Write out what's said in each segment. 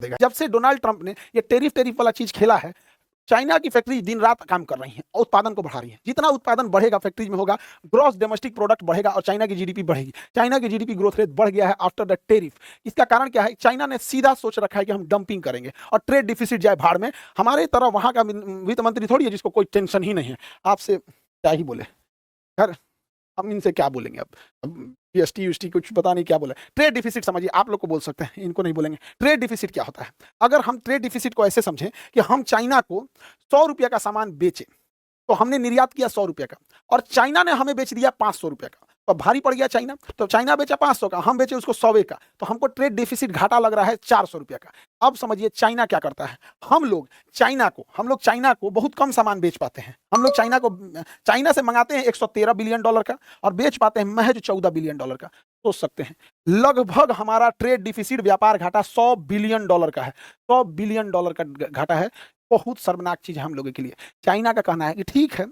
देगा। जब से डोनाल्ड ट्रंप ने ये टेरिफ वाला चीज खेला है, चाइना की फैक्ट्री दिन रात काम कर रही हैं और उत्पादन को बढ़ा रही हैं। जितना उत्पादन बढ़ेगा फैक्ट्रीज में होगा, ग्रॉस डोमेस्टिक प्रोडक्ट बढ़ेगा और चाइना की जीडीपी बढ़ेगी। चाइना की जीडीपी ग्रोथ रेट बढ़ गया है आफ्टर द टेरिफ। इसका कारण क्या है? चाइना ने सीधा सोच रखा है कि हम डंपिंग करेंगे और ट्रेड डिफिसिट जाए भाड़ में। हमारे तरह वहां का वित्त मंत्री थोड़ी है जिसको कोई टेंशन ही नहीं है। आपसे क्या ही बोले, खैर हम इनसे क्या बोलेंगे अब जीएसटी यूएसटी कुछ पता नहीं क्या बोला। ट्रेड डिफिसिट समझिए, आप लोग को बोल सकते हैं, इनको नहीं बोलेंगे। ट्रेड डिफिसिट क्या होता है? अगर हम ट्रेड डिफिसिट को ऐसे समझें कि हम चाइना को 100 रुपये का सामान बेचे, तो हमने निर्यात किया 100 रुपये का और चाइना ने हमें बेच दिया 500 रुपये का, तो भारी पड़ गया चाइना। तो चाइना बेचा 500 का, हम बेचे उसको 100 का, तो हमको ट्रेड डिफिसिट घाटा लग रहा है 400 रुपये का। अब समझिए चाइना क्या करता है। हम लोग चाइना को बहुत कम सामान बेच पाते हैं। हम लोग चाइना से मंगाते हैं 113 बिलियन डॉलर का और बेच पाते हैं महज 14 बिलियन डॉलर का। सोच सकते हैं लगभग हमारा ट्रेड डिफिसिट व्यापार घाटा 100 बिलियन डॉलर का है। 100 बिलियन डॉलर का घाटा है। बहुत शर्मनाक चीज है हम लोगों के लिए। चाइना का कहना है कि ठीक है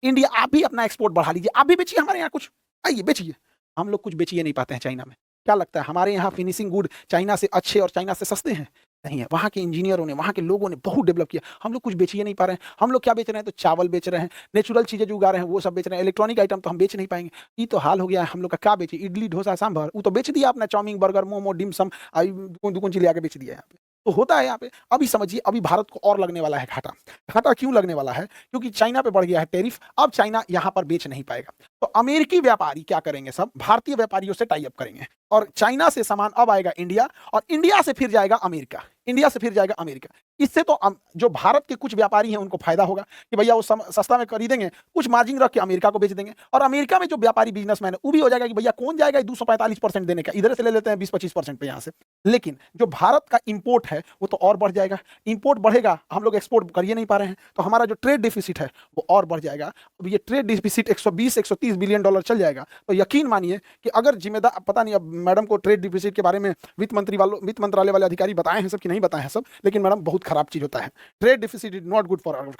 इंडिया, आप भी अपना एक्सपोर्ट बढ़ा लीजिए, आप भी बेचिए हमारे यहाँ कुछ, आइए बेचिए। हम लोग कुछ बेचिए नहीं पाते हैं चाइना में। क्या लगता है हमारे यहाँ फिनिशिंग गुड चाइना से अच्छे और चाइना से सस्ते हैं? नहीं है। वहाँ के इंजीनियरों ने, वहाँ के लोगों ने बहुत डेवलप किया। हम लोग कुछ बेचिए नहीं पा रहे हैं। हम लोग क्या बेच रहे हैं? तो चावल बेच रहे हैं, नेचुरल चीजें जो उगा रहे हैं वो सब बेच रहे हैं। इलेक्ट्रॉनिक आइटम तो हम बेच नहीं पाएंगे। ये तो हाल हो गया है हम लोग का। क्या बेचे? इडली डोसा सांभर, वो तो बेच दिया आपने। चाउमीन बर्गर मोमो डिम सम दुकान चीज आके बेच दिया यहाँ पे। तो होता है यहाँ पे। अभी समझिए, अभी भारत को और लगने वाला है घाटा। घाटा क्यों लगने वाला है? क्योंकि चाइना पे बढ़ गया है टेरिफ। अब चाइना यहाँ पर बेच नहीं पाएगा, तो अमेरिकी व्यापारी क्या करेंगे? सब भारतीय व्यापारियों से टाई अप करेंगे और चाइना से सामान अब आएगा इंडिया और इंडिया से फिर जाएगा अमेरिका। इंडिया से फिर जाएगा अमेरिका। इससे तो जो भारत के कुछ व्यापारी हैं उनको फायदा होगा कि भैया वो सस्ता में खरीदेंगे, कुछ मार्जिन रख के अमेरिका को बेच देंगे। और अमेरिका में जो व्यापारी बिजनेसमैन है वो भी हो जाएगा कि भैया कौन जाएगा 245% देने का, इधर से ले लेते हैं 20-25% पे यहाँ से। लेकिन जो भारत का इंपोर्ट है वो तो और बढ़ जाएगा। इंपोर्ट बढ़ेगा, हम लोग एक्सपोर्ट कर नहीं पा रहे हैं, तो हमारा जो ट्रेड डिफिसिट है वो और बढ़ जाएगा। अब ये ट्रेड डिफिसिट 120-130 बिलियन डॉलर चल जाएगा। तो यकीन मानिए कि अगर जिम्मेदार, पता नहीं अब मैडम को ट्रेड डिफिसिट के बारे में वित्त मंत्रालय वाले अधिकारी बताए हैं सब कि नहीं बताए हैं सब, लेकिन मैडम बहुत खराब चीज होता है। Trade deficit is not good for our